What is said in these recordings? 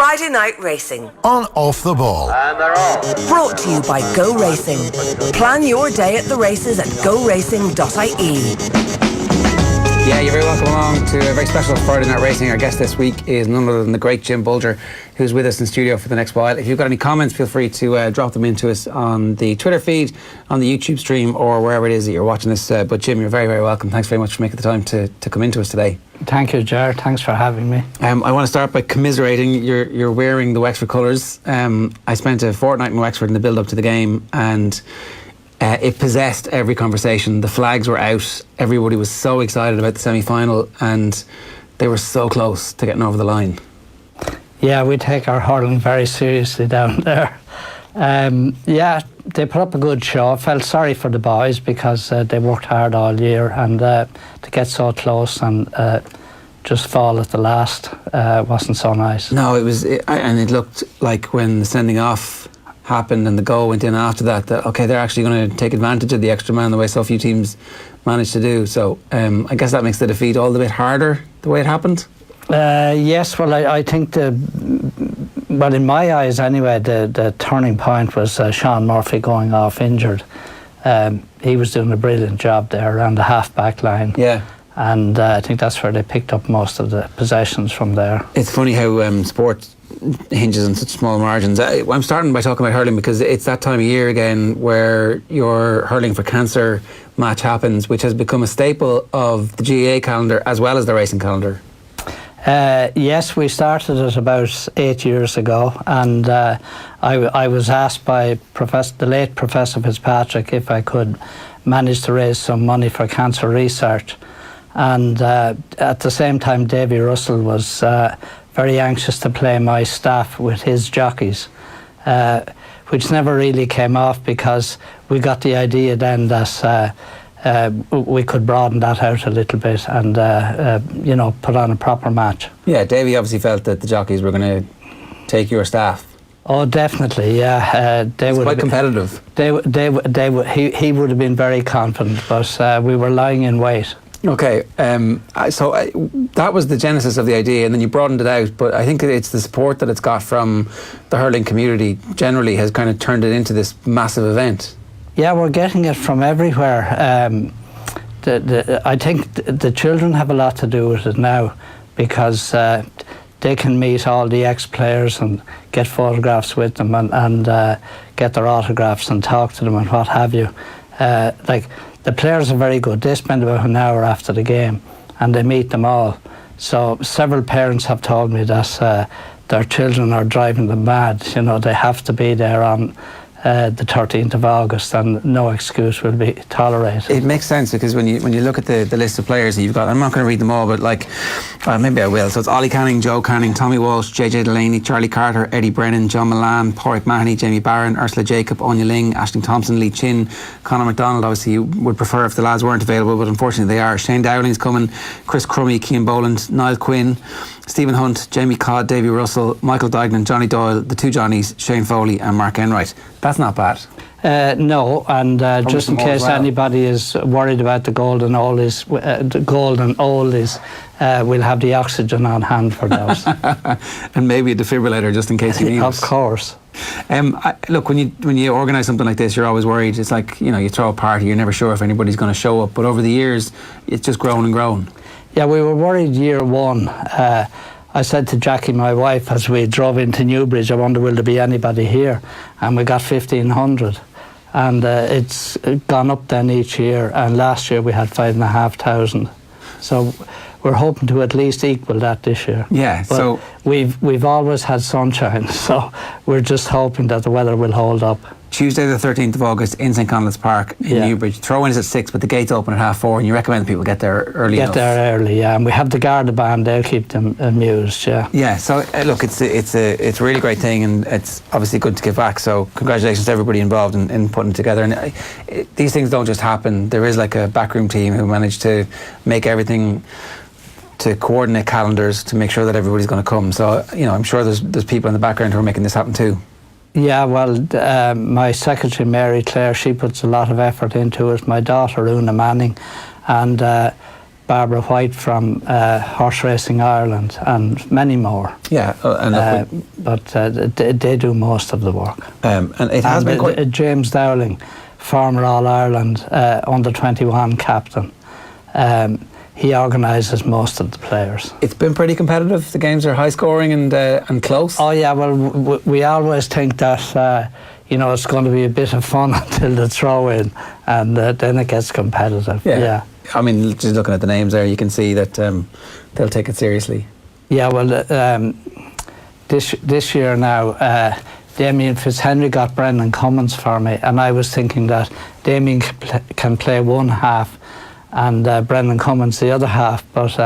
Friday Night Racing. On Off the Ball. And they're off. Brought to you by Go Racing. Plan your day at the races at goracing.ie. Yeah, you're very welcome along to a very special Friday Night Racing. Our guest this week is none other than the great Jim Bolger, who's with us in studio for the next while. If you've got any comments, feel free to drop them into us on the Twitter feed, on the YouTube stream, or wherever it is that you're watching this. But Jim, you're very, very welcome. Thanks very much for making the time to come into us today. Thank you, Jared. Thanks for having me. I want to start by commiserating. You're wearing the Wexford colours. I spent a fortnight in Wexford in the build-up to the game, and it possessed every conversation. The flags were out. Everybody was so excited about the semi-final, and they were so close to getting over the line. Yeah, we take our hurling very seriously down there. Yeah, they put up a good show. I felt sorry for the boys because they worked hard all year, and to get so close and just fall at the last wasn't so nice. No, and it looked like when the sending off happened and the goal went in after that, okay, they're actually going to take advantage of the extra man the way so few teams managed to do. So I guess that makes the defeat all the bit harder the way it happened. Yes, well, I think well, in my eyes anyway, the turning point was Sean Murphy going off injured. He was doing a brilliant job there around the half-back line. Yeah. And I think that's where they picked up most of the possessions from there. It's funny how sport hinges on such small margins. I'm starting by talking about hurling because it's that time of year again where your Hurling for Cancer match happens, which has become a staple of the GAA calendar as well as the racing calendar. Yes, we started it about 8 years ago, and I was asked by the late Professor Fitzpatrick if I could manage to raise some money for cancer research. And at the same time, Davy Russell was very anxious to play my staff with his jockeys, which never really came off because we got the idea then that we could broaden that out a little bit and put on a proper match. Yeah, Davy obviously felt that the jockeys were going to take your staff. Oh, definitely, yeah. It's quite competitive. He would have been very confident, but we were lying in wait. Okay, so that was the genesis of the idea, and then you broadened it out, but I think it's the support that it's got from the hurling community generally has kind of turned it into this massive event. Yeah, we're getting it from everywhere. I think the children have a lot to do with it now because they can meet all the ex-players and get photographs with them and get their autographs and talk to them and what have you. The players are very good. They spend about an hour after the game and they meet them all. So several parents have told me that their children are driving them mad. You know, they have to be there on the 13th of August and no excuse will be tolerated. It makes sense because when you look at the list of players that you've got, I'm not going to read them all, but maybe I will. So it's Ollie Canning, Joe Canning, Tommy Walsh, JJ Delaney, Charlie Carter, Eddie Brennan, John Milan, Porrick Mahoney, Jamie Barron, Ursula Jacob, Anya Ling, Aisling Thompson, Lee Chin, Conor McDonald. Obviously you would prefer if the lads weren't available, but unfortunately they are. Shane Dowling's coming, Chris Crummy, Cian Boland, Niall Quinn, Stephen Hunt, Jamie Codd, Davy Russell, Michael Dignan, Johnny Doyle, the two Johnnies, Shane Foley and Mark Enright. That's not bad. No, and just in case anybody is worried about the golden oldies, we'll have the oxygen on hand for those. And maybe a defibrillator just in case you need it. Of course. Look, when you organise something like this, you're always worried. It's like, you throw a party, you're never sure if anybody's going to show up. But over the years, it's just grown and grown. Yeah, we were worried year one. I said to Jackie, my wife, as we drove into Newbridge, I wonder will there be anybody here? And we got 1,500. And it's gone up then each year. And last year we had 5,500. So we're hoping to at least equal that this year. Yeah, but so we've always had sunshine, so we're just hoping that the weather will hold up. Tuesday the 13th of August in St Conleth's Park in Newbridge. Throw-in is at 6, but the gates open at 4:30, and you recommend people get there early enough. Get there early, yeah. And we have the Garda band; they'll keep them amused, yeah. Yeah. So look, it's a really great thing, and it's obviously good to give back. So congratulations to everybody involved in putting it together. And these things don't just happen. There is like a backroom team who managed to make everything, to coordinate calendars to make sure that everybody's going to come. So I'm sure there's people in the background who are making this happen too. Yeah, well, my secretary Mary Claire, she puts a lot of effort into it. My daughter Una Manning, and Barbara White from Horse Racing Ireland, and many more. Yeah, But they do most of the work. And it has been quite... James Dowling, former All-Ireland under-21 captain, he organises most of the players. It's been pretty competitive. The games are high scoring and close. Oh yeah, well we always think that it's going to be a bit of fun until the throw in, and then it gets competitive. Yeah. I mean, just looking at the names there, you can see that they'll take it seriously. Yeah, well, this year now, Damien Fitzhenry got Brendan Cummins for me, and I was thinking that Damien can play one half and Brendan Cummins the other half, but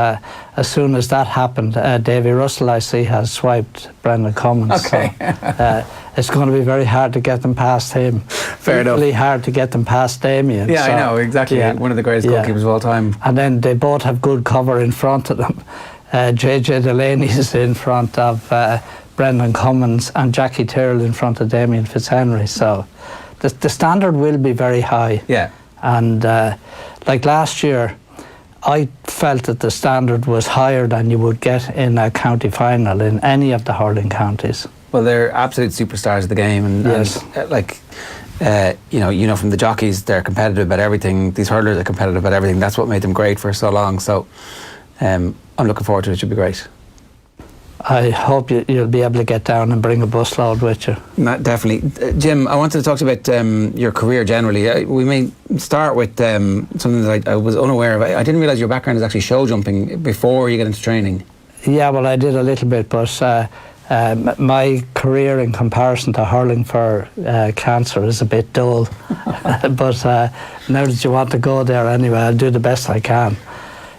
as soon as that happened, Davy Russell, I see, has swiped Brendan Cummins. Okay. So, it's going to be very hard to get them past him. Fair enough. Really hard to get them past Damien. Yeah, so, I know, exactly. Yeah. One of the greatest goalkeepers of all time. And then they both have good cover in front of them. JJ Delaney's in front of Brendan Cummins, and Jackie Tyrrell in front of Damien Fitzhenry. So the standard will be very high. Yeah. And like last year, I felt that the standard was higher than you would get in a county final in any of the hurling counties. Well, they're absolute superstars of the game, and from the jockeys, they're competitive about everything. These hurlers are competitive about everything. That's what made them great for so long. So I'm looking forward to it. It should be great. I hope you'll be able to get down and bring a busload with you. Definitely. Jim, I wanted to talk to you about your career generally. We may start with something that I was unaware of. I didn't realise your background is actually show jumping before you get into training. Yeah, well, I did a little bit, but my career in comparison to hurling for cancer is a bit dull. But now that you want to go there anyway, I'll do the best I can.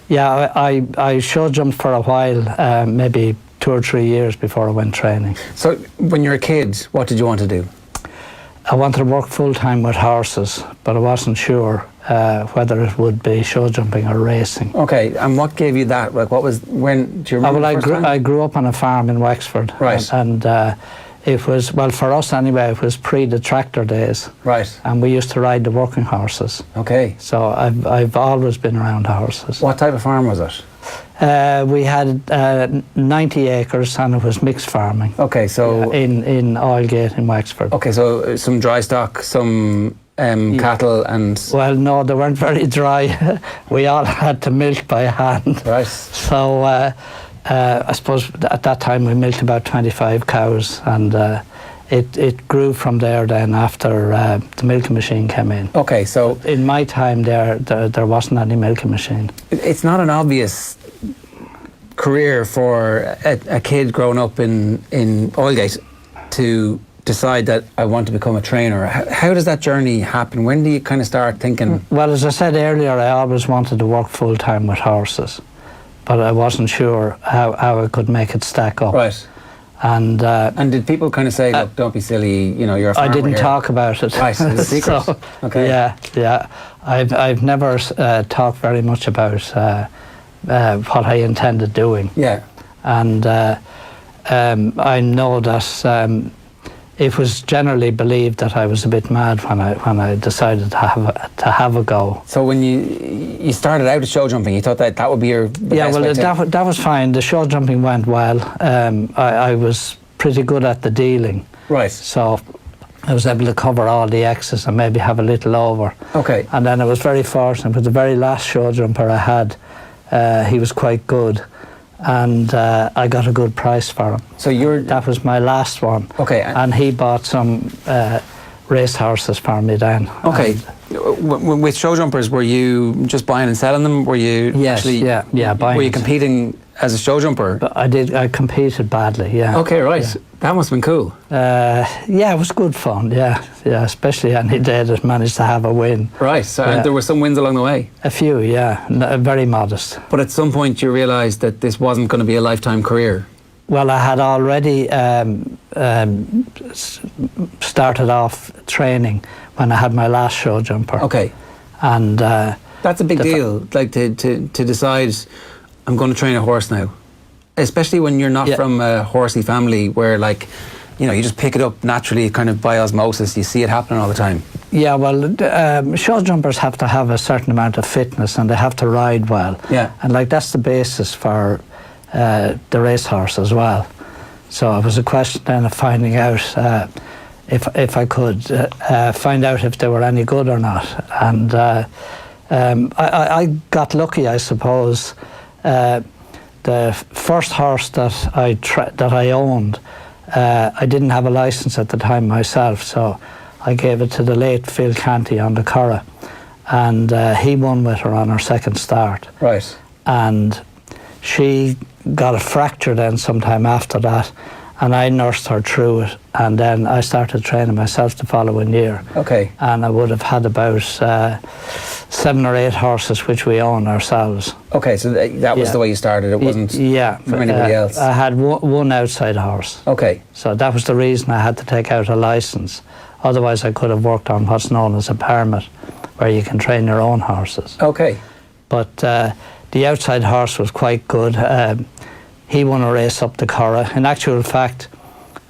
Yeah, I show jumped for a while, maybe 2 or 3 years before I went training. So when you were a kid, what did you want to do? I wanted to work full-time with horses, but I wasn't sure whether it would be show jumping or racing. Okay, and what gave you that? Like, what was, when, do you remember the first time? I grew up on a farm in Wexford. Right. And it was, well, for us anyway, it was pre the tractor days. Right. And we used to ride the working horses. Okay. So I've always been around horses. What type of farm was it? We had 90 acres, and it was mixed farming. Okay, so in Oilgate in Wexford. Okay, so some dry stock, some cattle, and... Well, no, they weren't very dry. We all had to milk by hand. Right. So I suppose at that time we milked about 25 cows, and it grew from there then after the milking machine came in. Okay, so... In my time there wasn't any milking machine. It's not an obvious career for a kid growing up in Oilgate to decide that I want to become a trainer. How does that journey happen? When do you kind of start thinking? Well, as I said earlier, I always wanted to work full-time with horses, but I wasn't sure how I could make it stack up. Right. And did people kind of say, look, don't be silly, you're a farmer? I didn't talk about it. Right, it's a secret. So, okay. Yeah. I've never talked very much about what I intended doing. Yeah. And I know that it was generally believed that I was a bit mad when I decided to have a go. So when you started out at show jumping, you thought that would be your best way to... that was fine. The show jumping went well. I was pretty good at the dealing. Right. So I was able to cover all the X's and maybe have a little over. Okay. And then I was very fortunate with the very last show jumper I had. He was quite good, and I got a good price for him. So that was my last one. Okay. And he bought some race horses for me then. Okay. With show jumpers, were you just buying and selling them? Were you actually buying? Were you competing as a show jumper? But I did. I competed badly. Yeah. Okay, right. Yeah. That must have been cool. Yeah, it was good fun. Yeah, especially any day that managed to have a win. Right. So there were some wins along the way. A few, yeah. Very modest. But at some point, you realised that this wasn't going to be a lifetime career. Well, I had already started off training when I had my last show jumper. Okay. And that's a big deal, like to decide I'm going to train a horse now. Especially when you're not from a horsey family where, like, you just pick it up naturally, kind of by osmosis. You see it happening all the time. Yeah, well, show jumpers have to have a certain amount of fitness and they have to ride well. Yeah. And like that's the basis for the racehorse as well. So it was a question then of finding out if I could find out if they were any good or not. And I got lucky, I suppose. The first horse that I owned, I didn't have a licence at the time myself, so I gave it to the late Phil Canty on the Curragh, and he won with her on her second start. Right. And she got a fracture then sometime after that, and I nursed her through it, and then I started training myself the following year. Okay. And I would have had about 7 or 8 horses which we own ourselves. Okay, so that was the way you started. It wasn't from anybody else. I had one outside horse. Okay. So that was the reason I had to take out a licence. Otherwise I could have worked on what's known as a permit, where you can train your own horses. Okay. But the outside horse was quite good. He won a race up the Curragh. In actual fact,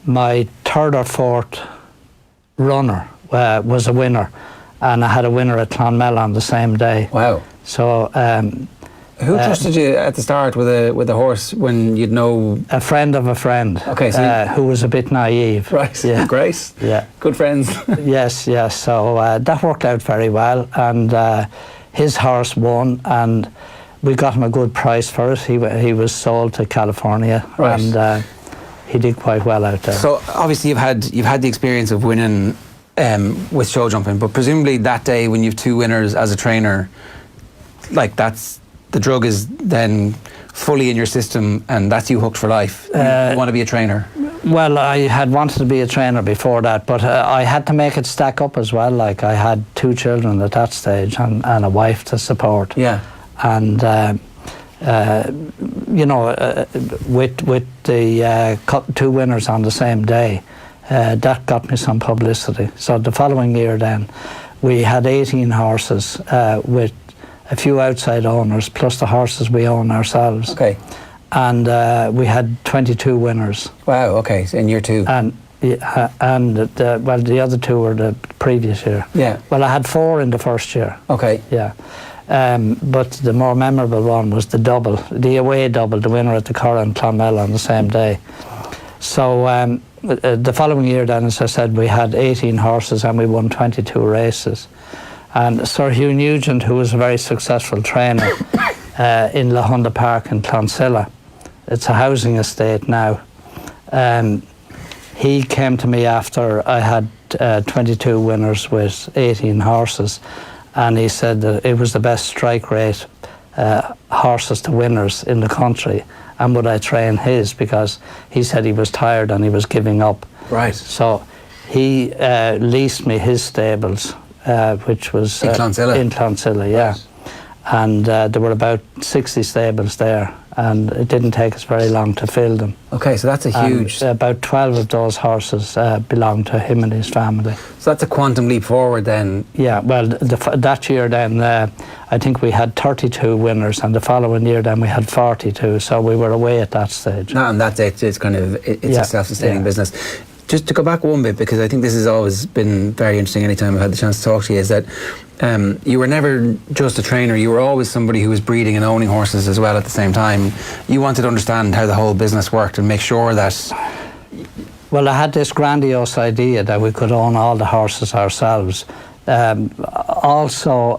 my 3rd or 4th runner was a winner, and I had a winner at Clonmel on the same day. Wow. So who trusted you at the start with a horse when you'd know? A friend of a friend. Okay, so who was a bit naive. Right. Yeah. Great. Yeah. Good friends. Yes. So that worked out very well, and his horse won, and we got him a good price for it. He was sold to California, right. And he did quite well out there. So obviously you've had the experience of winning with show jumping, but presumably that day when you've 2 winners as a trainer, like the drug is then fully in your system, and that's you hooked for life. You want to be a trainer. Well, I had wanted to be a trainer before that, but I had to make it stack up as well. Like I had 2 children at that stage and a wife to support. Yeah. And with the 2 winners on the same day, that got me some publicity. So the following year then, we had 18 horses with a few outside owners, plus the horses we own ourselves. Okay. And we had 22 winners. Wow, okay, so in year 2. And the other 2 were the previous year. Yeah. Well, I had 4 in the first year. Okay. Yeah. But the more memorable one was the away double, the winner at the Curragh and Clonmel on the same day. So the following year then, as I said, we had 18 horses and we won 22 races. And Sir Hugh Nugent, who was a very successful trainer in Lahunda Park in Clonsilla, it's a housing estate now, he came to me after I had 22 winners with 18 horses, and he said that it was the best strike rate horses to winners in the country, and would I train his, because he said he was tired and he was giving up. Right. So he leased me his stables, which was in Clonsilla. In Clonsilla, yeah. Right. And there were about 60 stables there, and it didn't take us very long to fill them. Okay, so that's a huge... And, about 12 of those horses belonged to him and his family. So that's a quantum leap forward then. Yeah, well, that year then, I think we had 32 winners, and the following year then we had 42, so we were away at that stage. No, and that's it. It's kind of, it's a self-sustaining business. Just to go back one bit, because I think this has always been very interesting anytime I've had the chance to talk to you, is that you were never just a trainer, you were always somebody who was breeding and owning horses as well at the same time. You wanted to understand how the whole business worked and make sure that... Well, I had this grandiose idea that we could own all the horses ourselves. Also,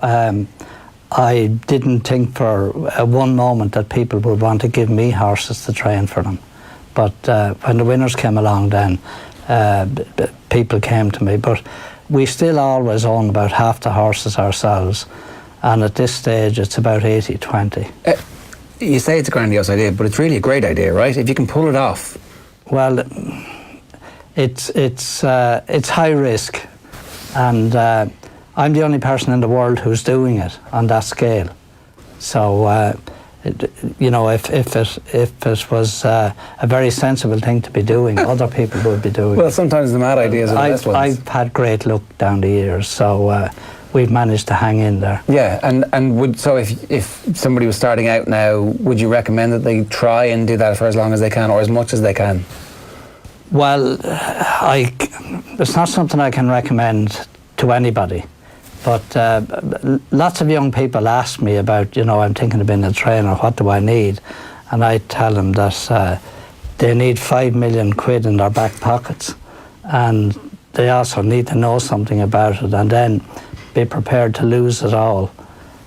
I didn't think for one moment that people would want to give me horses to train for them. But when the winners came along then, people came to me. But we still always own about half the horses ourselves, and at this stage it's about 80-20. You say it's a grandiose idea, but it's really a great idea, right? If you can pull it off. Well, it's high risk, and I'm the only person in the world who's doing it on that scale. So if it was a very sensible thing to be doing, other people would be doing it. Well, sometimes the mad ideas are the best ones. I've had great luck down the years, so we've managed to hang in there. Yeah, and so if somebody was starting out now, would you recommend that they try and do that for as long as they can, or as much as they can? Well, it's not something I can recommend to anybody. But lots of young people ask me about, I'm thinking of being a trainer, what do I need? And I tell them that they need 5 million quid in their back pockets, and they also need to know something about it, and then be prepared to lose it all.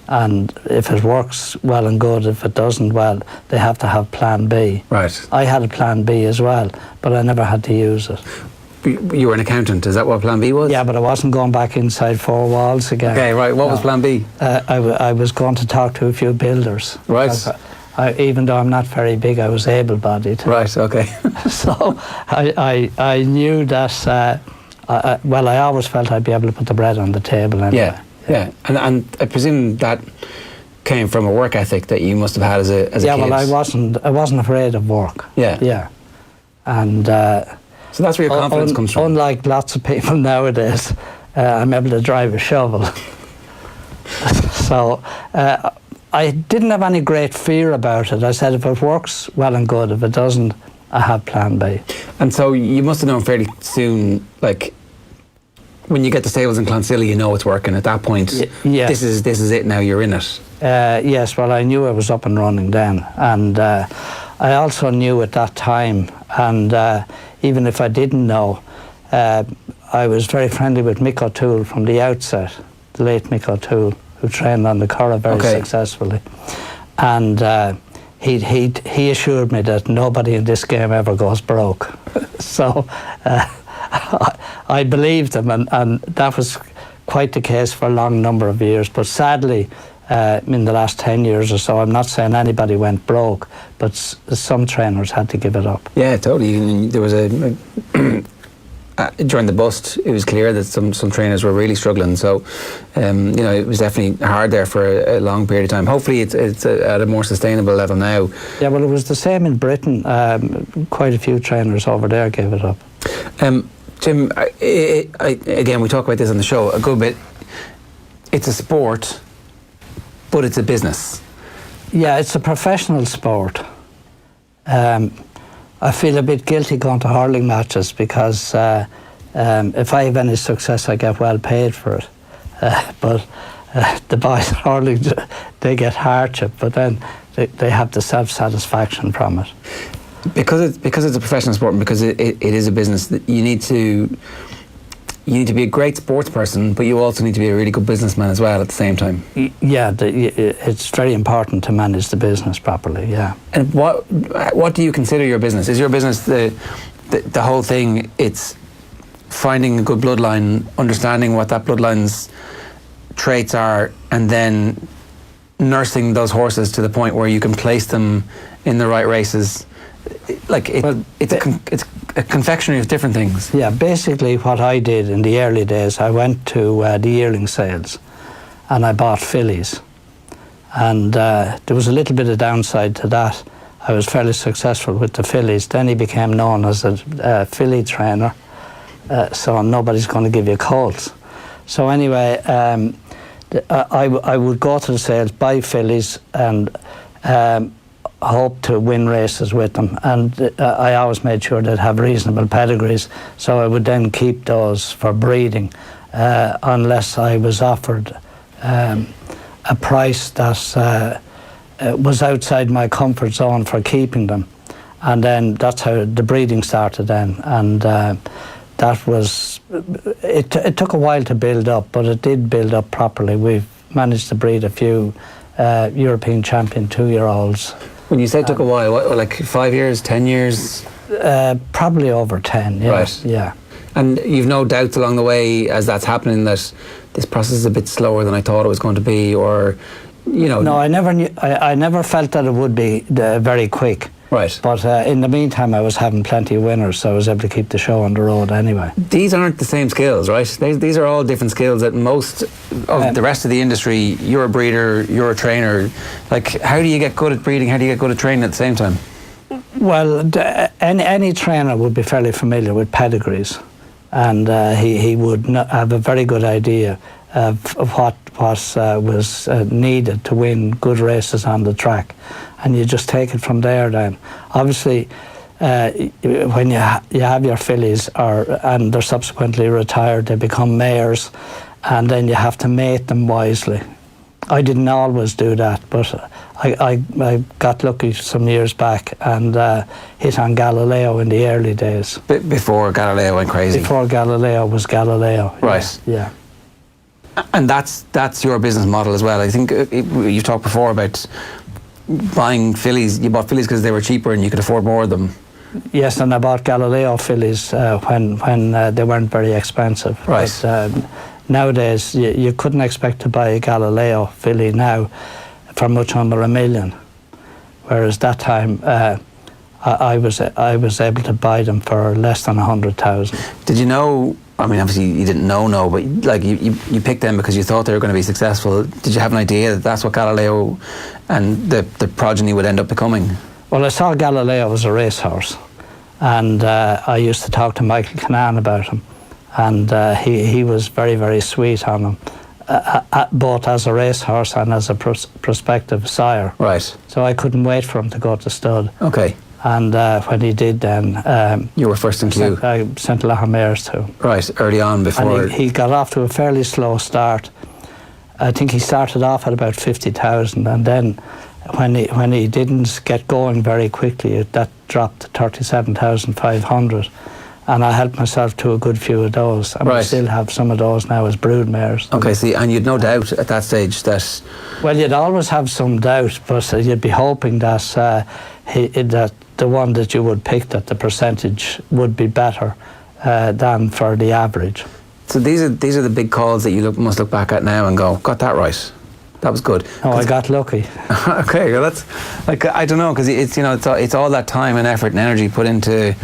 And if it works, well and good. If it doesn't, well, they have to have plan B. Right. I had a plan B as well, but I never had to use it. You were an accountant, is that what plan B was? Yeah, but I wasn't going back inside four walls again. Okay, right. What was plan B? I was going to talk to a few builders. Right. Even though I'm not very big, I was able-bodied. Right, okay. So I knew that, I always felt I'd be able to put the bread on the table anyway. Yeah. And I presume that came from a work ethic that you must have had as a kid. Yeah, well, I wasn't afraid of work. Yeah. And so that's where your confidence comes from. Unlike lots of people nowadays, I'm able to drive a shovel. So I didn't have any great fear about it. I said, if it works, well and good. If it doesn't, I have plan B. And so you must have known fairly soon, like, when you get the stables in Clonsilla, you know it's working. At that point, yeah. This is it now, you're in it. Yes, well, I knew I was up and running then. And I also knew at that time, and even if I didn't know, I was very friendly with Mick O'Toole from the outset, the late Mick O'Toole, who trained on the Curragh very successfully. And he assured me that nobody in this game ever goes broke. So I believed him, and that was quite the case for a long number of years. But sadly, in the last 10 years or so, I'm not saying anybody went broke, but some trainers had to give it up. Yeah, totally. There was during the bust, it was clear that some trainers were really struggling. So, it was definitely hard there for a long period of time. Hopefully, it's at a more sustainable level now. Yeah, well, it was the same in Britain. Quite a few trainers over there gave it up. Tim, again, we talk about this on the show a good bit. It's a sport, but it's a business. Yeah, it's a professional sport. I feel a bit guilty going to hurling matches because if I have any success, I get well paid for it. But the boys at hurling, they get hardship, but then they have the self-satisfaction from it. Because it's a professional sport, and because it is a business, that you need to be a great sports person, but you also need to be a really good businessman as well at the same time. Yeah, it's very important to manage the business properly. Yeah. And what do you consider your business? Is your business the whole thing? It's finding a good bloodline, understanding what that bloodline's traits are, and then nursing those horses to the point where you can place them in the right races. Like it's a confectionery of different things. Yeah, basically what I did in the early days, I went to the yearling sales and I bought fillies, and there was a little bit of downside to that. I was fairly successful with the fillies. Then he became known as a filly trainer, so nobody's going to give you colts. So anyway, I would go to the sales, buy fillies, and hope to win races with them, and I always made sure they'd have reasonable pedigrees, so I would then keep those for breeding unless I was offered a price that was outside my comfort zone for keeping them. And then that's how the breeding started then, and that was it took a while to build up, but it did build up properly. We've managed to breed a few European champion 2-year-olds. When you say it took a while, what, like 5 years, 10 years? Probably over 10, yeah. Right. Yeah. And you've no doubts along the way as that's happening that this process is a bit slower than I thought it was going to be, or, No, I never knew. I never felt that it would be very quick. Right. But in the meantime, I was having plenty of winners, so I was able to keep the show on the road anyway. These aren't the same skills, right? These are all different skills that most of the rest of the industry, you're a breeder, you're a trainer. Like, how do you get good at breeding? How do you get good at training at the same time? Well, any trainer would be fairly familiar with pedigrees, and he would have a very good idea of what was needed to win good races on the track, and you just take it from there. Then, obviously, when you have your fillies and they're subsequently retired, they become mares, and then you have to mate them wisely. I didn't always do that, but I got lucky some years back and hit on Galileo in the early days. Before Galileo went crazy? Before Galileo was Galileo. Right. Yeah. And that's your business model as well. I think you've talked before about buying fillies. You bought fillies because they were cheaper and you could afford more of them. Yes, and I bought Galileo fillies when they weren't very expensive. Right. But, nowadays, you couldn't expect to buy a Galileo filly now for much under $1 million, whereas that time I was able to buy them for less than 100,000. Did you know? I mean, obviously you didn't know, but like you picked them because you thought they were going to be successful. Did you have an idea that that's what Galileo and the progeny would end up becoming? Well, I saw Galileo as a racehorse, and I used to talk to Michael Kinane about him. And he was very, very sweet on him, both as a racehorse and as a prospective sire. Right. So I couldn't wait for him to go to stud. Okay. And when he did, then you were first in queue. I sent a lot of mares to him. Right, early on before. And he got off to a fairly slow start. I think he started off at about 50,000, and then when he didn't get going very quickly, that dropped to 37,500. And I helped myself to a good few of those. And right. I still have some of those now as brood mares. Okay, see, and you'd no doubt at that stage that... Well, you'd always have some doubt, but you'd be hoping that that the one that you would pick, that the percentage would be better than for the average. So these are the big calls that you must look back at now and go, got that right. That was good. Oh, I got lucky. Okay, well that's like, I don't know, because it's, you know, it's all that time and effort and energy put into.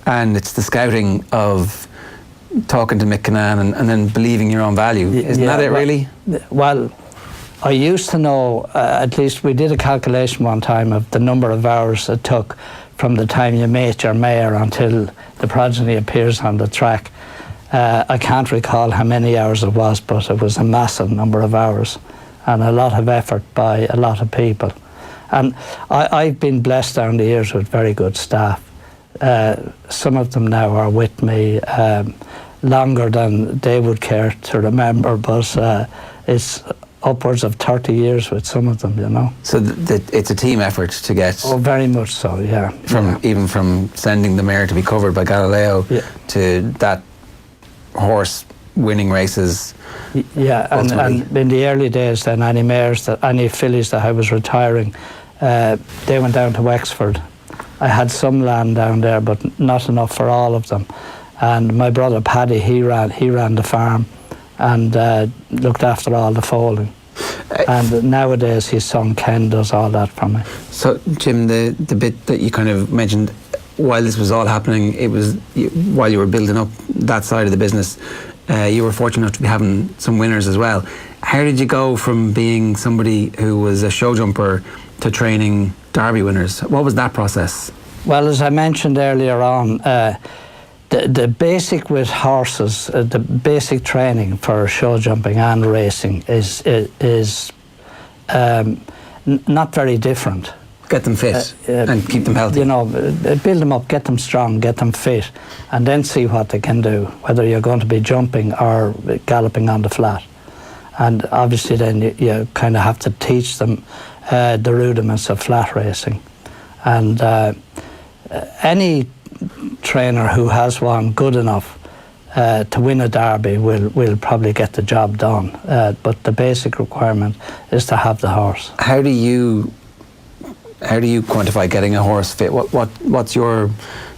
And it's the scouting of talking to Mick Kinane and then believing your own value. Isn't that it, really? Well, I used to know, at least we did a calculation one time of the number of hours it took from the time you mate your mare until the progeny appears on the track. I can't recall how many hours it was, but it was a massive number of hours and a lot of effort by a lot of people. And I've been blessed down the years with very good staff. Some of them now are with me longer than they would care to remember, but it's upwards of 30 years with some of them, you know. So it's a team effort to get... Oh, very much so, yeah. Even from sending the mare to be covered by Galileo to that horse winning races. Yeah, and in the early days then, any fillies that I was retiring, they went down to Wexford. I had some land down there, but not enough for all of them. And my brother Paddy, he ran the farm and looked after all the foaling. And nowadays his son Ken does all that for me. So Jim, the bit that you kind of mentioned, while this was all happening, it was while you were building up that side of the business, you were fortunate enough to be having some winners as well. How did you go from being somebody who was a show jumper to training Derby winners? What was that process? Well, as I mentioned earlier on, the basic with horses, the basic training for show jumping and racing is not very different. Get them fit and keep them healthy. You know, build them up, get them strong, get them fit, and then see what they can do, whether you're going to be jumping or galloping on the flat. And obviously then you kind of have to teach them the rudiments of flat racing. And any trainer who has one good enough to win a derby will probably get the job done. But the basic requirement is to have the horse. How do you quantify getting a horse fit? What's your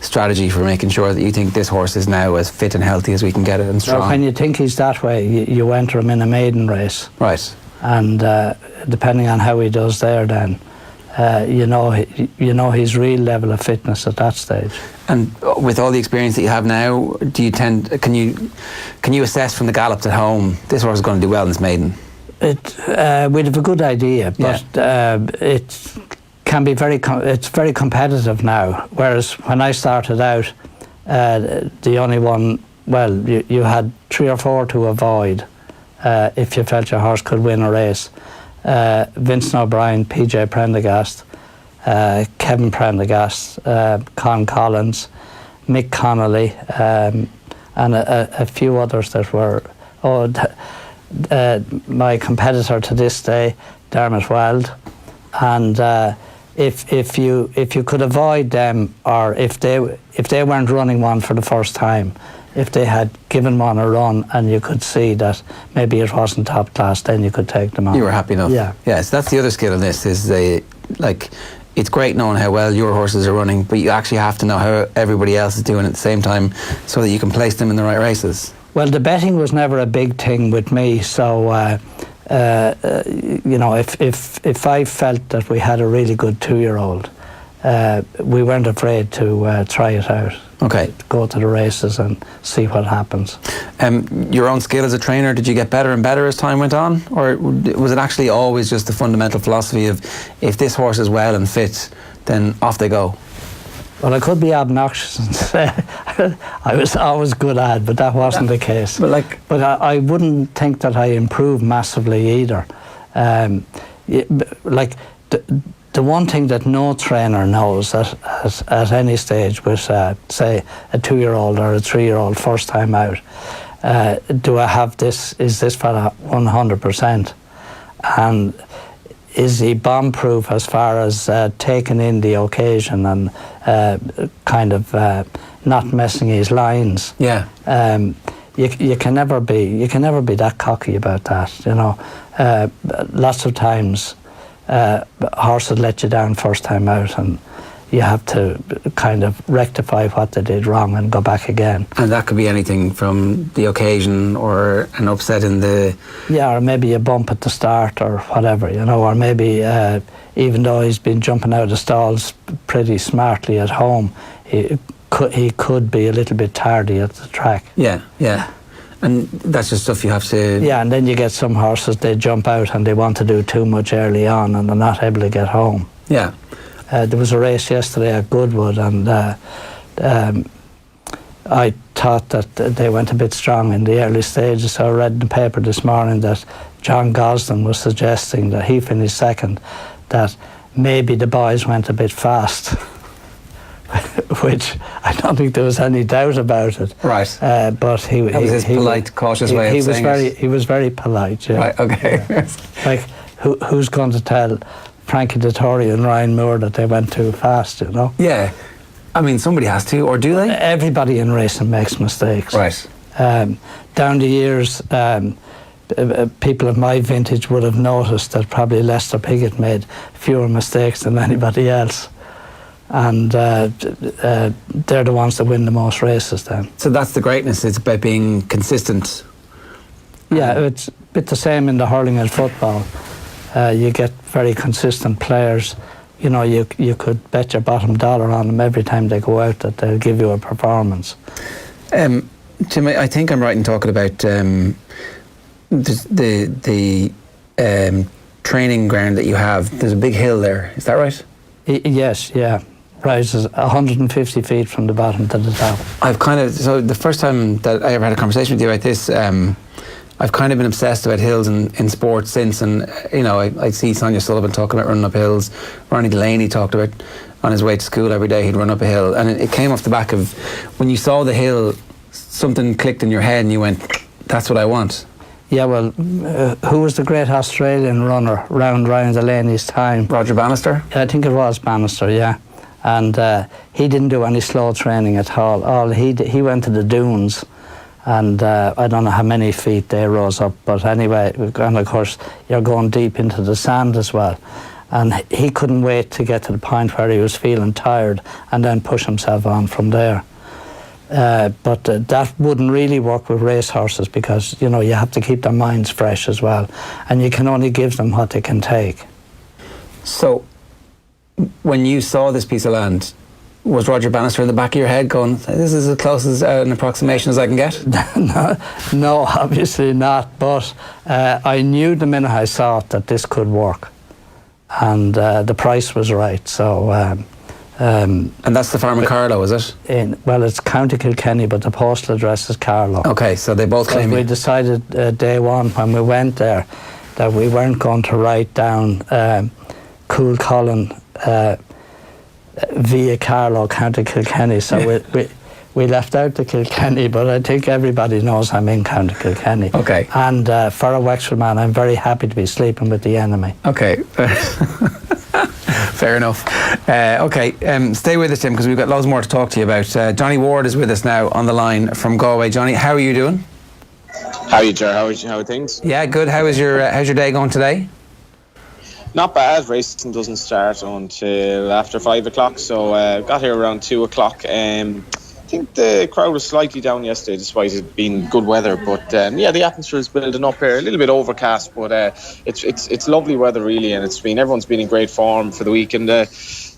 strategy for making sure that you think this horse is now as fit and healthy as we can get it and strong? Well, when you think he's that way, you enter him in a maiden race. Right. And depending on how he does there, then you know his real level of fitness at that stage. And with all the experience that you have now, can you assess from the gallops at home this horse is going to do well in this maiden? We'd have a good idea, but it can be it's very competitive now. Whereas when I started out, the only one, well, you had 3 or 4 to avoid if you felt your horse could win a race. Vincent O'Brien, PJ Prendergast, Kevin Prendergast, Con Collins, Mick Connolly, and a few others that were... my competitor to this day, Dermot Wild, and if you could avoid them, or if they weren't running one for the first time, if they had given one a run and you could see that maybe it wasn't top class, then you could take them on. You were happy enough. Yeah. Yeah. So that's the other skill of this is it's great knowing how well your horses are running, but you actually have to know how everybody else is doing at the same time, so that you can place them in the right races. Well, the betting was never a big thing with me, so you know, if I felt that we had a really good 2-year-old, we weren't afraid to try it out. Okay. Go to the races and see what happens. Your own skill as a trainer, did you get better and better as time went on, or was it actually always just the fundamental philosophy of if this horse is well and fit, then off they go? Well, I could be obnoxious and say I was always good at it, but that wasn't the case. But I wouldn't think that I improved massively either. The one thing that no trainer knows at any stage with, say, a 2-year-old or a 3-year-old first time out, do I have this, is this fella 100%? And is he bomb-proof as far as taking in the occasion and kind of not messing his lines? Yeah. You can never be that cocky about that, you know. Lots of times horses let you down first time out, and you have to kind of rectify what they did wrong and go back again. And that could be anything from the occasion or an upset in the... Yeah, or maybe a bump at the start or whatever, you know, or maybe even though he's been jumping out of stalls pretty smartly at home, he could be a little bit tardy at the track. Yeah, yeah. And that's just stuff you have to... Yeah, and then you get some horses, they jump out and they want to do too much early on and they're not able to get home. Yeah. There was a race yesterday at Goodwood, and I thought that they went a bit strong in the early stages, so I read in the paper this morning that John Gosden was suggesting that he finished second, that maybe the boys went a bit fast, which I don't think there was any doubt about it. Right. But he was his polite, cautious way of saying it. He was very polite, yeah. Right, okay. Yeah. Like, who's going to tell Frankie Dettori and Ryan Moore that they went too fast, you know? Yeah. I mean, somebody has to, or do they? Everybody in racing makes mistakes. Right. Down the years, people of my vintage would have noticed that probably Lester Piggott made fewer mistakes than anybody else. And they're the ones that win the most races then. So that's the greatness, it's about being consistent. Yeah, it's a bit the same in the hurling and football. You get very consistent players. You know, you could bet your bottom dollar on them every time they go out that they'll give you a performance. Jim, I think I'm right in talking about the training ground that you have. There's a big hill there, is that right? Yes, yeah. Rises 150 feet from the bottom to the top. So the first time that I ever had a conversation with you about this, I've kind of been obsessed about hills in sport since, and you know, I see Sonia Sullivan talking about running up hills. Ronnie Delaney talked about on his way to school every day he'd run up a hill, and it came off the back of when you saw the hill, something clicked in your head and you went, that's what I want. Yeah, well, who was the great Australian runner around Ryan Delaney's time? Roger Bannister? I think it was Bannister, yeah. And he didn't do any slow training at all. He went to the dunes, and I don't know how many feet they rose up, but anyway, and of course you're going deep into the sand as well, and he couldn't wait to get to the point where he was feeling tired and then push himself on from there. But that wouldn't really work with racehorses, because you know you have to keep their minds fresh as well, and you can only give them what they can take. So when you saw this piece of land, was Roger Bannister in the back of your head going, this is as close as an approximation as I can get? No, obviously not, but I knew the minute I saw it that this could work, and the price was right. So and that's the farm in Carlow, is it? Well, it's County Kilkenny, but the postal address is Carlow. Okay, so they both claim we it. decided day one when we went there that we weren't going to write down Coolcullen via Carlow, County Kilkenny. So we left out the Kilkenny, but I think everybody knows I'm in County Kilkenny. Okay. And for a Wexford man, I'm very happy to be sleeping with the enemy. Okay. Fair enough. Okay, stay with us, Tim, because we've got loads more to talk to you about. Johnny Ward is with us now on the line from Galway. Johnny, how are you doing? How are you, Ger? How are things? Yeah, good. How's your day going today? Not bad. Racing doesn't start until after 5 o'clock, so got here around 2 o'clock. I think the crowd was slightly down yesterday, despite it being good weather. But the atmosphere is building up here. A little bit overcast, but it's lovely weather really, and everyone's been in great form for the week. And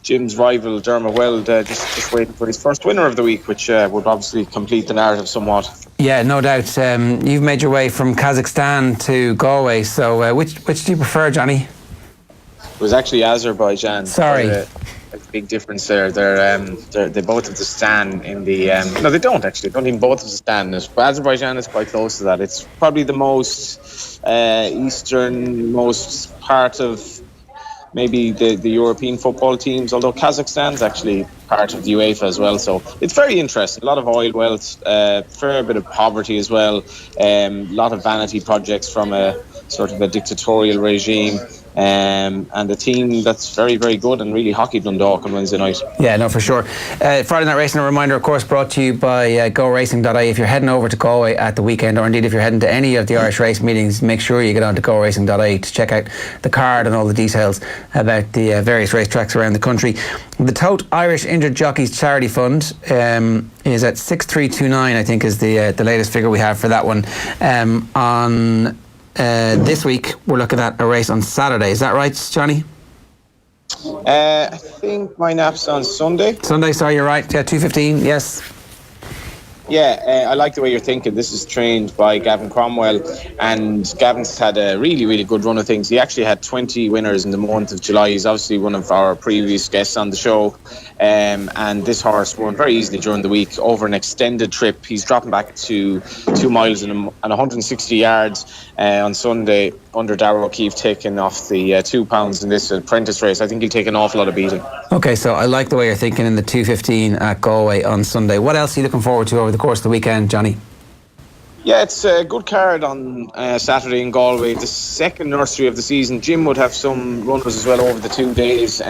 Jim's rival Dermot Weld just waiting for his first winner of the week, which would obviously complete the narrative somewhat. Yeah, no doubt. You've made your way from Kazakhstan to Galway. So which do you prefer, Johnny? It was actually Azerbaijan. Sorry. A big difference there. They both have to stand in the. No, they don't actually. They don't even both have to stand in it. But Azerbaijan is quite close to that. It's probably the most easternmost part of maybe the European football teams. Although Kazakhstan's actually part of the UEFA as well. So it's very interesting. A lot of oil wealth, fair bit of poverty as well. A lot of vanity projects from a sort of a dictatorial regime. And a team that's very, very good, and really hockey Dundalk on Wednesday night. Yeah, no, for sure. Friday Night Racing, a reminder, of course, brought to you by GoRacing.ie. If you're heading over to Galway at the weekend, or indeed if you're heading to any of the Irish race meetings, make sure you get on to GoRacing.ie to check out the card and all the details about the various racetracks around the country. The Tote Irish Injured Jockeys Charity Fund is at 6329, I think, is the latest figure we have for that one. This week we're looking at a race on Saturday. Is that right, Johnny? I think my nap's on Sunday. Sunday, sorry, you're right. Yeah, 2:15. Yes. Yeah, I like the way you're thinking. This is trained by Gavin Cromwell, and Gavin's had a really, really good run of things. He actually had 20 winners in the month of July. He's obviously one of our previous guests on the show, and this horse won very easily during the week over an extended trip. He's dropping back to 2 miles and 160 yards on Sunday under Darragh O'Keefe, taking off the 2 pounds in this apprentice race. I think he'll take an awful lot of beating. Okay, so I like the way you're thinking in the 2:15 at Galway on Sunday. What else are you looking forward to over the course of the weekend, Johnny? Yeah, it's a good card on Saturday in Galway. The second nursery of the season. Jim would have some runners as well over the 2 days.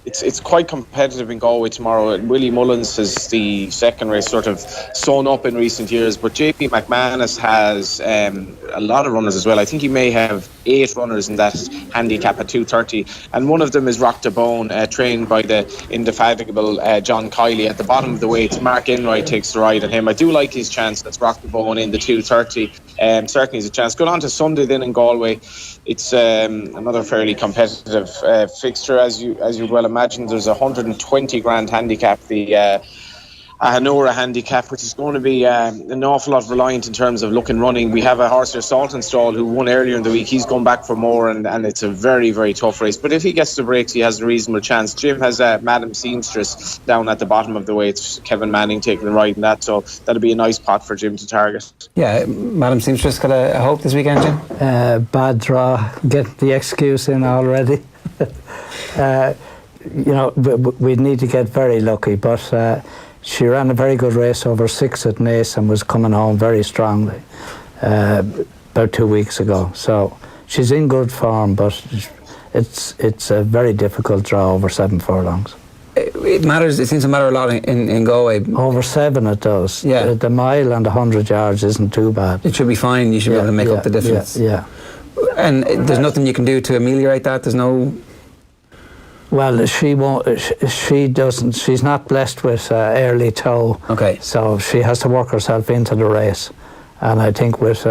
It's quite competitive in Galway tomorrow. Willie Mullins has the second race sort of sewn up in recent years, but JP McManus has a lot of runners as well. I think he may have 8 runners in that handicap at 2:30, and one of them is Rock the Bone, trained by the indefatigable John Kiley. At the bottom of the weights, Mark Enright takes the ride on him. I do like his chance. That's Rock the Bone in the 2:30. Certainly is a chance. Going on to Sunday then in Galway, it's another fairly competitive fixture, as you well imagine. There's a 120 grand handicap, the Hanora handicap, which is going to be an awful lot reliant in terms of look and running. We have a horse here, Saltonstall, who won earlier in the week. He's gone back for more, and it's a very, very tough race. But if he gets the breaks, he has a reasonable chance. Jim has Madam Seamstress down at the bottom of the weights. Kevin Manning taking the ride in that, so that'll be a nice pot for Jim to target. Yeah, Madam Seamstress got a hope this weekend, Jim? Bad draw. Get the excuse in already. We'd need to get very lucky, but she ran a very good race over 6 at Naas and was coming home very strongly about 2 weeks ago. So she's in good form, but it's a very difficult draw over 7 furlongs. It matters. It seems to matter a lot in Galway. Over 7 it does. Yeah. The mile and 100 yards isn't too bad. It should be fine. You should be able to make up the difference. Yeah. And there's nothing you can do to ameliorate that? There's no... Well, she won't. She doesn't. She's not blessed with early toe. Okay. So she has to work herself into the race, and I think with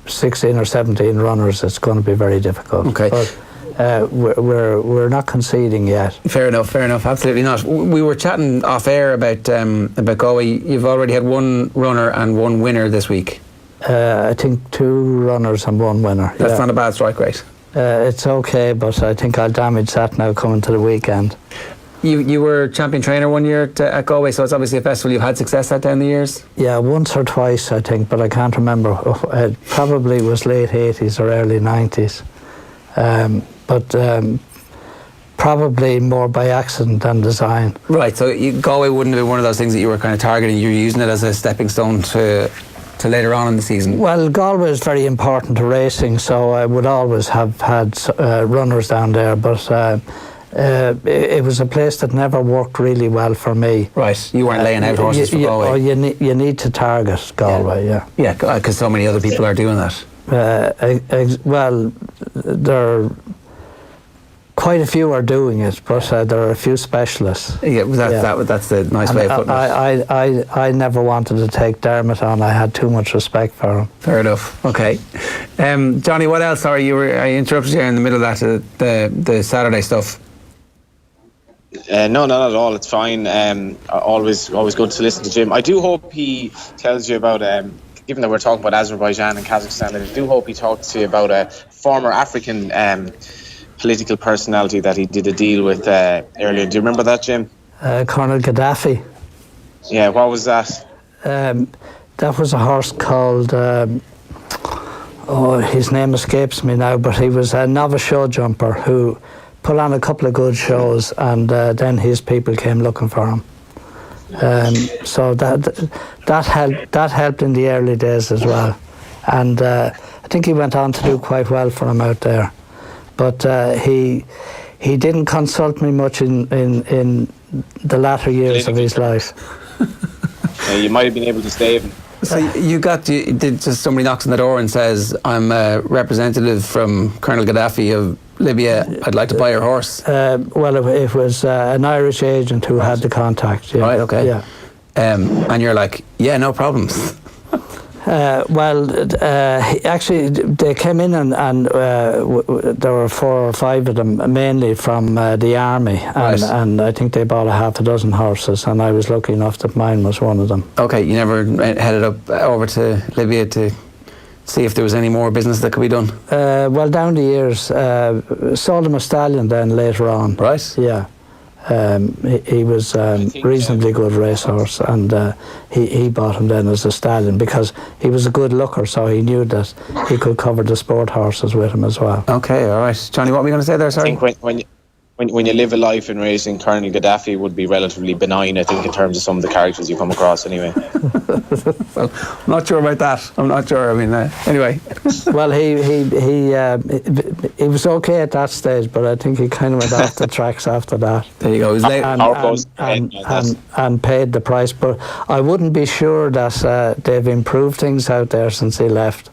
16 or 17 runners, it's going to be very difficult. Okay. But we're not conceding yet. Fair enough. Absolutely not. We were chatting off air about Galway. You've already had 1 runner and 1 winner this week. I think 2 runners and 1 winner. That's not a bad strike rate. It's okay, but I think I'll damage that now coming to the weekend. You were champion trainer 1 year at Galway, so it's obviously a festival you've had success at down the years? Yeah, once or twice I think, but I can't remember. It probably was late 80s or early 90s. But probably more by accident than design. Right, so Galway wouldn't have been one of those things that you were kind of targeting. You're using it as a stepping stone to later on in the season. Well, Galway is very important to racing, so I would always have had runners down there, but it was a place that never worked really well for me. Right, you weren't laying out horses for Galway. Oh, you need to target Galway, yeah. Yeah, because so many other people are doing that. Well, quite a few are doing it, but there are a few specialists. Yeah, that's the nice way of putting it. I never wanted to take Dermot on. I had too much respect for him. Fair enough. Okay, Johnny, what else? Sorry, I interrupted you in the middle of that. The Saturday stuff. No, not at all. It's fine. Always good to listen to Jim. I do hope he tells you about. Given that we're talking about Azerbaijan and Kazakhstan, I do hope he talks to you about a former African political personality that he did a deal with earlier. Do you remember that, Jim? Colonel Gaddafi. Yeah, what was that? That was a horse called, his name escapes me now, but he was a novice show jumper who put on a couple of good shows, and then his people came looking for him. So that helped in the early days as well. And I think he went on to do quite well for him out there. But he didn't consult me much in the latter years of his life. You might have been able to save him. So just somebody knocks on the door and says, "I'm a representative from Colonel Gaddafi of Libya. I'd like to buy your horse." Well, it was an Irish agent who had the contact. Yeah. Right. Okay. Yeah. And you're like, "Yeah, no problems." Actually, they came in and there were 4 or 5 of them, mainly from the army, and I think they bought a half a dozen horses, and I was lucky enough that mine was one of them. Okay, you never headed up over to Libya to see if there was any more business that could be done? Well, down the years, sold him a stallion then later on. Right. Yeah. He was a reasonably good racehorse, and he bought him then as a stallion because he was a good looker, so he knew that he could cover the sport horses with him as well. Okay, all right. Johnny, what were you going to say there, sorry? I think when you live a life in racing, Colonel Gaddafi would be relatively benign, I think, in terms of some of the characters you come across anyway. Well, I'm not sure about that. I'm not sure. I mean, anyway. Well, he was okay at that stage, but I think he kind of went off the tracks after that. There you go. He was late. And paid the price. But I wouldn't be sure that they've improved things out there since he left.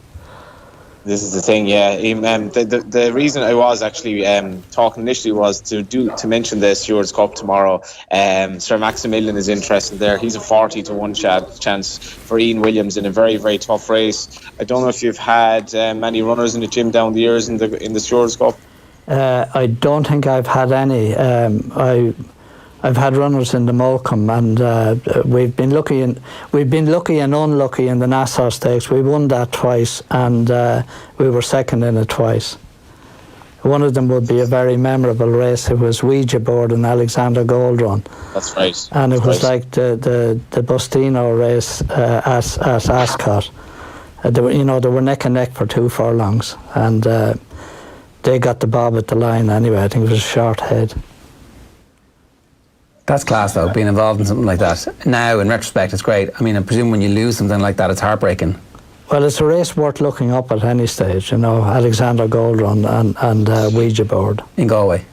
This is the thing, yeah. The reason I was actually talking initially was to mention the Stewards Cup tomorrow. Sir Maximilian is interested there. He's a 40-1 chance for Ian Williams in a very, very tough race. I don't know if you've had many runners in the gym down the years in the Stewards Cup. I don't think I've had any. I've had runners in the Morecambe, and we've been lucky and unlucky in the Nassau Stakes. We won that twice, and we were second in it twice. One of them would be a very memorable race. It was Ouija Board and Alexander Gold Run. That's right. And it was like the Bustino race at Ascot. They were neck and neck for 2 furlongs, and they got the bob at the line anyway. I think it was a short head. That's class, though, being involved in something like that. Now, in retrospect, it's great. I mean, I presume when you lose something like that, it's heartbreaking. Well, it's a race worth looking up at any stage, Alexander Gold Run and Ouija Board. In Galway?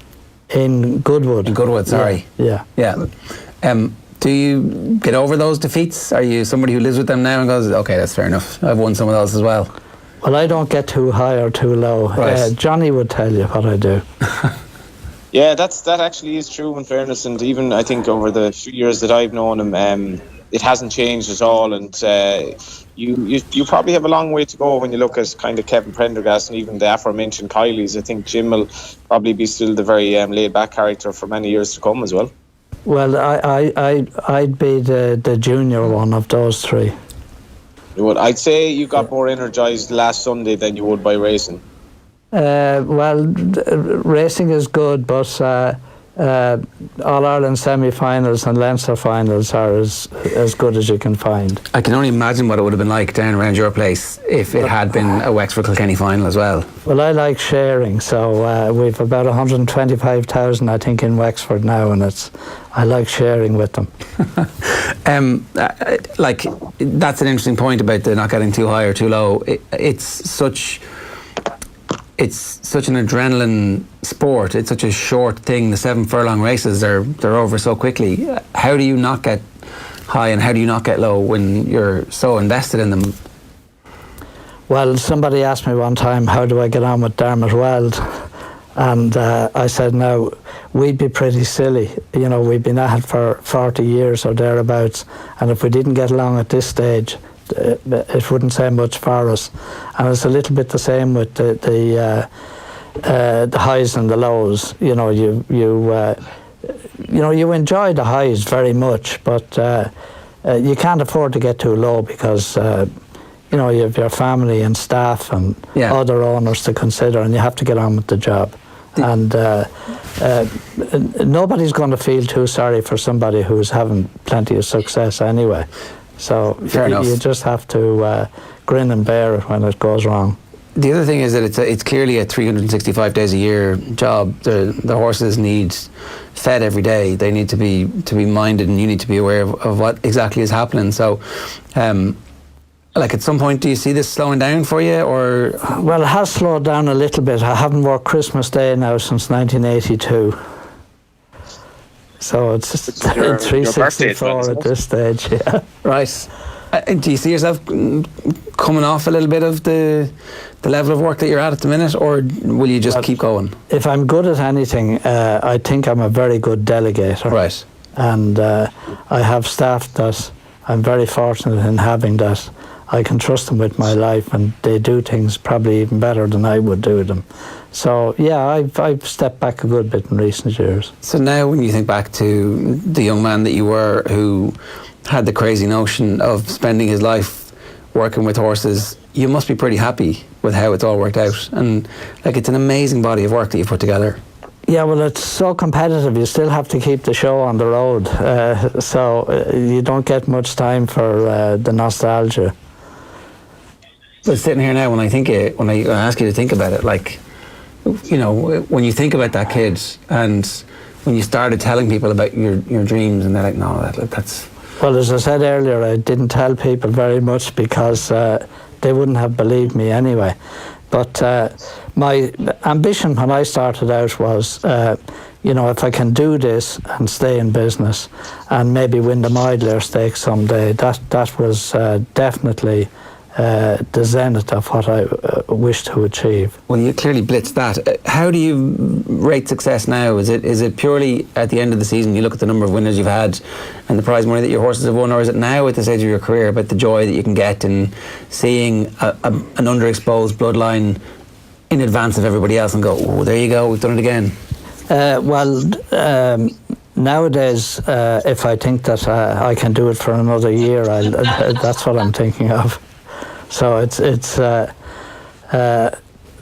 In Goodwood. In Goodwood, sorry. Yeah. Do you get over those defeats? Are you somebody who lives with them now and goes, okay, that's fair enough, I've won some of those as well? Well, I don't get too high or too low. Right. Johnny would tell you what I do. Yeah, that actually is true, in fairness, and even I think over the few years that I've known him, it hasn't changed at all, and you probably have a long way to go when you look at kind of Kevin Prendergast and even the aforementioned Kielys. I think Jim will probably be still the very laid-back character for many years to come as well. Well, I'd be the junior one of those 3. You would. I'd say you got more energised last Sunday than you would by racing. Well, racing is good, but All-Ireland semi-finals and Leinster finals are as good as you can find. I can only imagine what it would have been like down around your place if it had been a Wexford-Kilkenny final as well. Well, I like sharing, so we've about 125,000, I think, in Wexford now, and I like sharing with them. Like, that's an interesting point about the not getting too high or too low. It's such an adrenaline sport. It's such a short thing. The 7 furlong races, they're over so quickly. How do you not get high and how do you not get low when you're so invested in them? Well, somebody asked me one time, how do I get on with Dermot Weld? And I said, no, we'd be pretty silly. You know, we've been at it for 40 years or thereabouts, and if we didn't get along at this stage, it wouldn't say much for us. And it's a little bit the same with the highs and the lows. You know, you enjoy the highs very much, but you can't afford to get too low because you know, you have your family and staff and other owners to consider, and you have to get on with the job. And nobody's going to feel too sorry for somebody who's having plenty of success anyway. So you just have to grin and bear it when it goes wrong. The other thing is that it's clearly a 365 days a year job. The horses need fed every day. They need to be minded, and you need to be aware of what exactly is happening. So, like, at some point, do you see this slowing down for you, or? Well, it has slowed down a little bit. I haven't worked Christmas Day now since 1982. So it's 364 at this stage, yeah. Right. Do you see yourself coming off a little bit of the level of work that you're at the minute, or will you just keep going? If I'm good at anything, I think I'm a very good delegator. Right. And I have staff that I'm very fortunate in having that. I can trust them with my life, and they do things probably even better than I would do them. So yeah, I've stepped back a good bit in recent years. So now when you think back to the young man that you were, who had the crazy notion of spending his life working with horses, you must be pretty happy with how it's all worked out. And like, it's an amazing body of work that you've put together. Yeah, well, it's so competitive. You still have to keep the show on the road, so you don't get much time for the nostalgia. But sitting here now, when I ask you to think about it, like, you know, when you think about that kid and when you started telling people about your dreams, and they're like, no, that's... Well, as I said earlier, I didn't tell people very much because they wouldn't have believed me anyway. But my ambition when I started out was, you know, if I can do this and stay in business and maybe win the Meidler Stakes someday, that was definitely the zenith of what I wish to achieve. Well, you clearly blitzed that. How do you rate success now? Is it purely at the end of the season you look at the number of winners you've had and the prize money that your horses have won, or is it now at the stage of your career about the joy that you can get in seeing an underexposed bloodline in advance of everybody else and go, oh, there you go, we've done it again? Nowadays, if I think that I can do it for another year, that's what I'm thinking of. So it's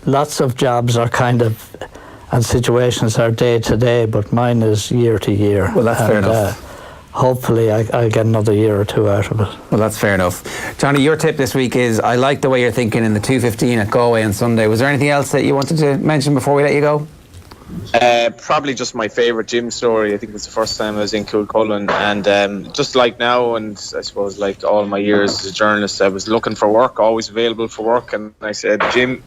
lots of jobs are kind of, and situations are day to day, but mine is year to year. Well, that's fair enough. Hopefully I'll get another year or two out of it. Well, that's fair enough. Johnny, your tip this week is, I like the way you're thinking in the 2:15 at Galway on Sunday. Was there anything else that you wanted to mention before we let you go? Probably just my favourite gym story. I think it's the first time I was in Kilcullen, and just like now, and I suppose like all my years as a journalist, I was looking for work, always available for work, and I said, Jim,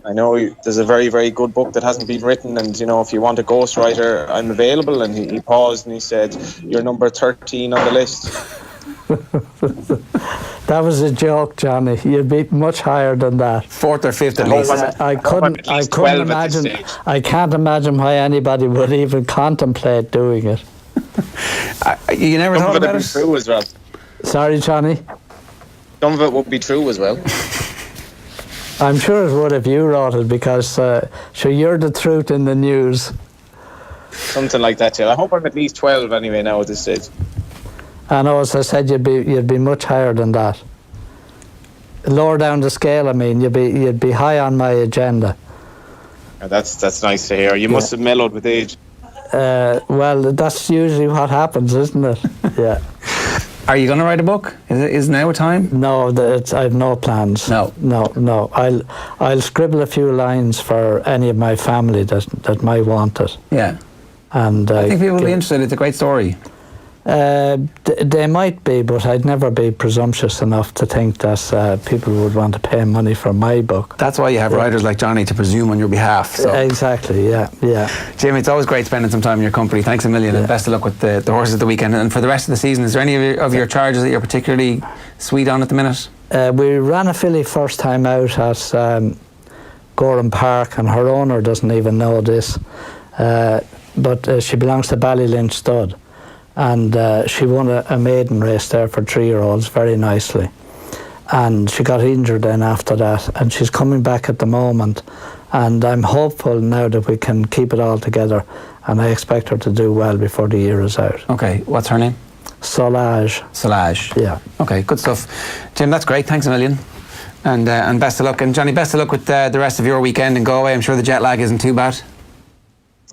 I know there's a very, very good book that hasn't been written, and you know, if you want a ghostwriter, I'm available. And he paused and he said, you're number 13 on the list. That was a joke, Johnny. You'd be much higher than that. 4th or 5th at least. I couldn't imagine. I can't imagine why anybody would even contemplate doing it. You never thought about it? True as well. Sorry, Johnny. Some of it would be true as well. I'm sure it would if you wrote it, because sure, you're the truth in the news. Something like that, yeah. I hope I'm at least 12 anyway now at this stage. I know, as I said, you'd be much higher than that. Lower down the scale, I mean, you'd be high on my agenda. Yeah, that's nice to hear. You must have mellowed with age. Well, that's usually what happens, isn't it? Yeah. Are you going to write a book? Is now a time? No, I have no plans. No. I'll scribble a few lines for any of my family that might want it. Yeah. And I think people will be interested. It's a great story. They might be, but I'd never be presumptuous enough to think that people would want to pay money for my book. That's why you have writers like Johnny to presume on your behalf. So. Exactly, yeah. Jim, it's always great spending some time in your company. Thanks a million, and best of luck with the horses at the weekend. And for the rest of the season, is there any of your charges that you're particularly sweet on at the minute? We ran a filly first time out at Gorham Park, and her owner doesn't even know this, but she belongs to Ballylynch Stud. And she won a maiden race there for 3-year-olds very nicely, and she got injured then after that, and she's coming back at the moment, and I'm hopeful now that we can keep it all together, and I expect her to do well before the year is out. Okay, what's her name? Solage. Yeah. Okay, good stuff. Jim, that's great. Thanks a million, and best of luck. And Johnny, best of luck with the rest of your weekend in Galway. I'm sure the jet lag isn't too bad.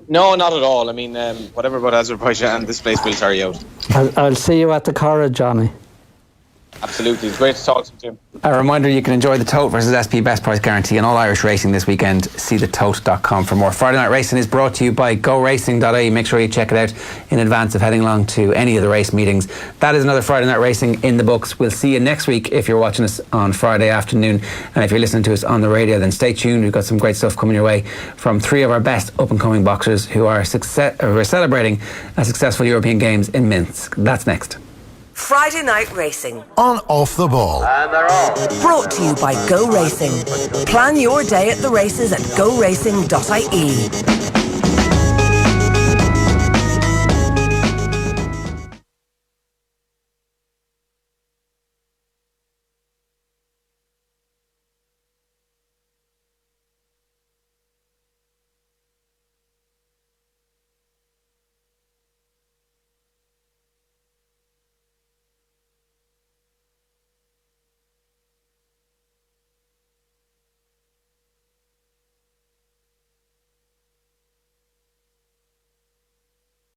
No, not at all. I mean, whatever about Azerbaijan, this place will tire you out. I'll see you at the Corra, Johnny. Absolutely. It's great to talk to you, Jim. A reminder, you can enjoy the Tote versus SP Best Price Guarantee and all Irish racing this weekend. See thetote.com for more. Friday Night Racing is brought to you by GoRacing.ie. Make sure you check it out in advance of heading along to any of the race meetings. That is another Friday Night Racing in the books. We'll see you next week if you're watching us on Friday afternoon. And if you're listening to us on the radio, then stay tuned. We've got some great stuff coming your way from 3 of our best up-and-coming boxers who are celebrating a successful European Games in Minsk. That's next. Friday Night Racing. On Off the Ball. And they're off. Brought to you by Go Racing. Plan your day at the races at goracing.ie.